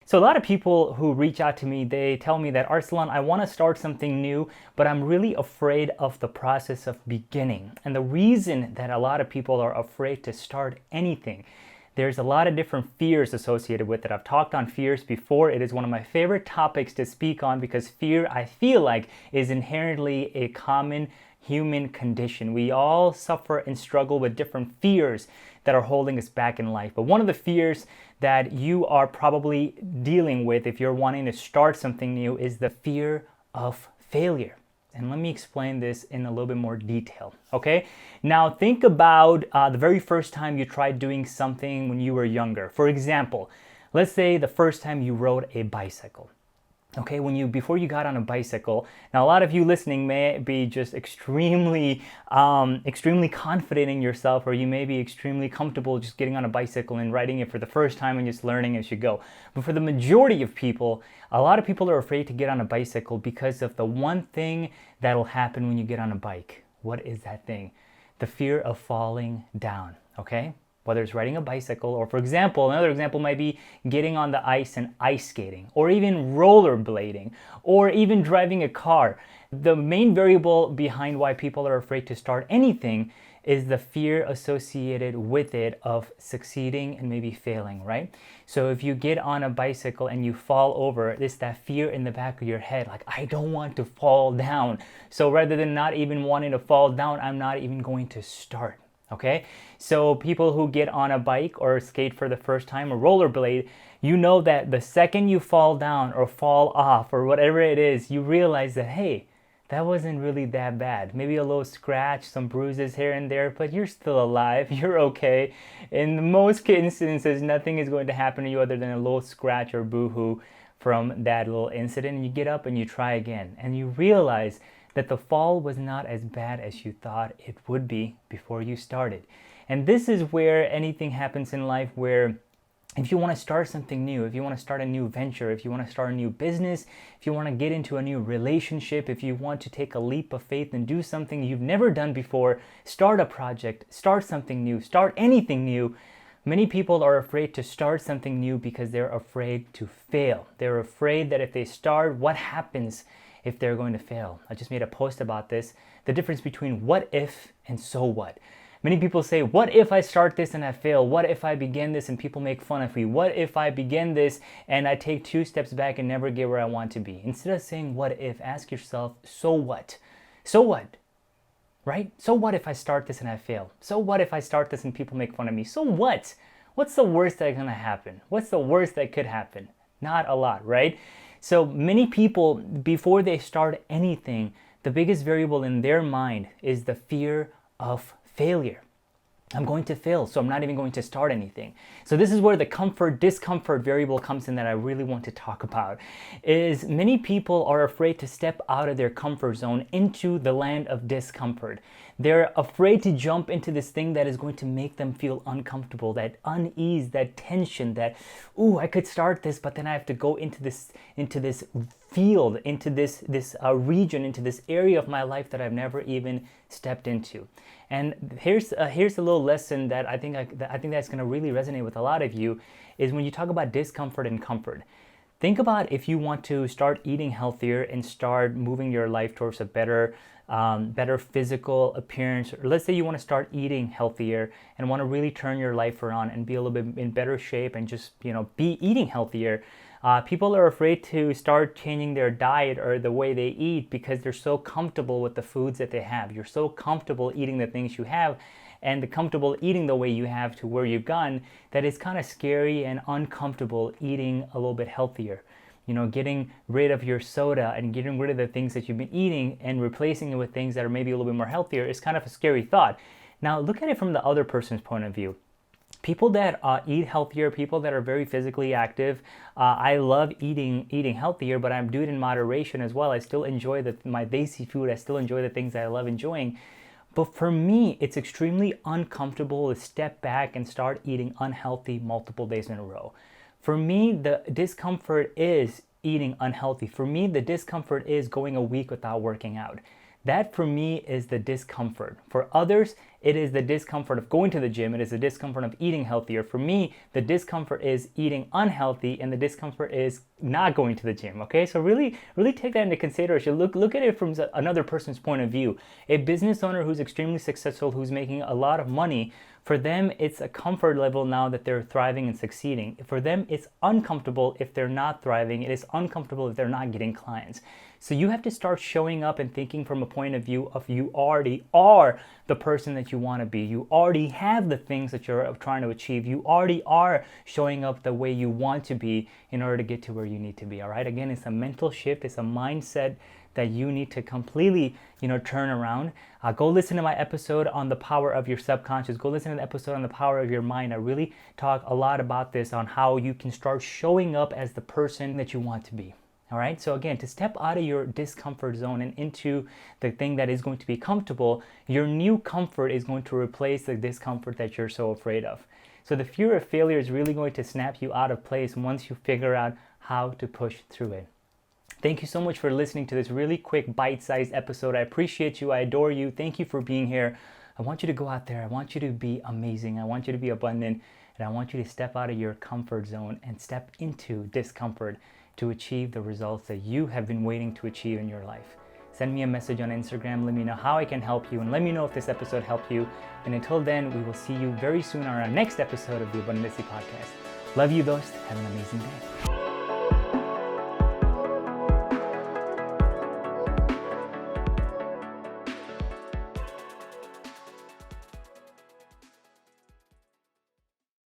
So a lot of people who reach out to me, they tell me that, Arsalan, I want to start something new, but I'm really afraid of the process of beginning. And the reason that a lot of people are afraid to start anything, there's a lot of different fears associated with it. I've talked on fears before. It is one of my favorite topics to speak on because fear, I feel like, is inherently a common human condition. We all suffer and struggle with different fears that are holding us back in life. But one of the fears that you are probably dealing with if you're wanting to start something new is the fear of failure. And let me explain this in a little bit more detail, okay? Now think about the very first time you tried doing something when you were younger. For example, let's say the first time you rode a bicycle. Okay, before you got on a bicycle, now a lot of you listening may be just extremely confident in yourself, or you may be extremely comfortable just getting on a bicycle and riding it for the first time and just learning as you go. But for the majority of people, a lot of people are afraid to get on a bicycle because of the one thing that'll happen when you get on a bike. What is that thing? The fear of falling down, okay? Whether it's riding a bicycle, or for example, another example might be getting on the ice and ice skating, or even rollerblading, or even driving a car. The main variable behind why people are afraid to start anything is the fear associated with it of succeeding and maybe failing, right? So if you get on a bicycle and you fall over, there's that fear in the back of your head, like, I don't want to fall down. So rather than not even wanting to fall down, I'm not even going to start. Okay, so people who get on a bike or skate for the first time or rollerblade, you know that the second you fall down or fall off or whatever it is, you realize that, hey, that wasn't really that bad. Maybe a little scratch, some bruises here and there, but you're still alive, you're okay. In most instances, nothing is going to happen to you other than a little scratch or boo-hoo from that little incident. And you get up and you try again, and you realize that the fall was not as bad as you thought it would be before you started. And this is where anything happens in life, where if you want to start something new, if you want to start a new venture, if you want to start a new business, if you want to get into a new relationship, if you want to take a leap of faith and do something you've never done before, start a project, start something new, start anything new, many people are afraid to start something new because they're afraid to fail. They're afraid that if they start, what happens if they're going to fail? I just made a post about this, the difference between what if and so what. Many people say, what if I start this and I fail? What if I begin this and people make fun of me? What if I begin this and I take 2 steps back and never get where I want to be? Instead of saying what if, ask yourself, so what? So what? Right? So what if I start this and I fail? So what if I start this and people make fun of me? So what? What's the worst that's gonna happen? What's the worst that could happen? Not a lot, right? So many people, before they start anything, the biggest variable in their mind is the fear of failure. I'm going to fail, so I'm not even going to start anything. So this is where the discomfort variable comes in that I really want to talk about. Is many people are afraid to step out of their comfort zone into the land of discomfort. They're afraid to jump into this thing that is going to make them feel uncomfortable, that unease, that tension, that, ooh, I could start this, but then I have to go into this field, into this region, into this area of my life that I've never even stepped into. And here's a little lesson that I think that's going to really resonate with a lot of you, is when you talk about discomfort and comfort. Think about if you want to start eating healthier and start moving your life towards a better physical appearance, or let's say you want to start eating healthier and want to really turn your life around and be a little bit in better shape and just be eating healthier. People are afraid to start changing their diet or the way they eat because they're so comfortable with the foods that they have. You're so comfortable eating the things you have and comfortable eating the way you have to where you've gone that it's kind of scary and uncomfortable eating a little bit healthier. Getting rid of your soda and getting rid of the things that you've been eating and replacing it with things that are maybe a little bit more healthier is kind of a scary thought. Now look at it from the other person's point of view. People that eat healthier, people that are very physically active, I love eating healthier, but I'm doing it in moderation as well. I still enjoy my desi food. I still enjoy the things that I love enjoying. But for me, it's extremely uncomfortable to step back and start eating unhealthy multiple days in a row. For me, the discomfort is eating unhealthy. For me, the discomfort is going a week without working out. That for me is the discomfort. For others, it is the discomfort of going to the gym. It is the discomfort of eating healthier. For me, the discomfort is eating unhealthy, and the discomfort is not going to the gym. Okay, so really take that into consideration. Look at it from another person's point of view. A business owner who's extremely successful, who's making a lot of money, for them, it's a comfort level now that they're thriving and succeeding. For them, it's uncomfortable if they're not thriving. It is uncomfortable if they're not getting clients. So you have to start showing up and thinking from a point of view of you already are the person that you want to be. You already have the things that you're trying to achieve. You already are showing up the way you want to be in order to get to where you need to be. All right. Again, it's a mental shift. It's a mindset that you need to completely, turn around. Go listen to my episode on the power of your subconscious. Go listen to the episode on the power of your mind. I really talk a lot about this on how you can start showing up as the person that you want to be. All right. So again, to step out of your discomfort zone and into the thing that is going to be comfortable, your new comfort is going to replace the discomfort that you're so afraid of. So the fear of failure is really going to snap you out of place once you figure out how to push through it. Thank you so much for listening to this really quick bite-sized episode. I appreciate you. I adore you. Thank you for being here. I want you to go out there. I want you to be amazing. I want you to be abundant. And I want you to step out of your comfort zone and step into discomfort to achieve the results that you have been waiting to achieve in your life. Send me a message on Instagram. Let me know how I can help you. And let me know if this episode helped you. And until then, we will see you very soon on our next episode of the Abundant Desi Podcast. Love you, Dost. Have an amazing day.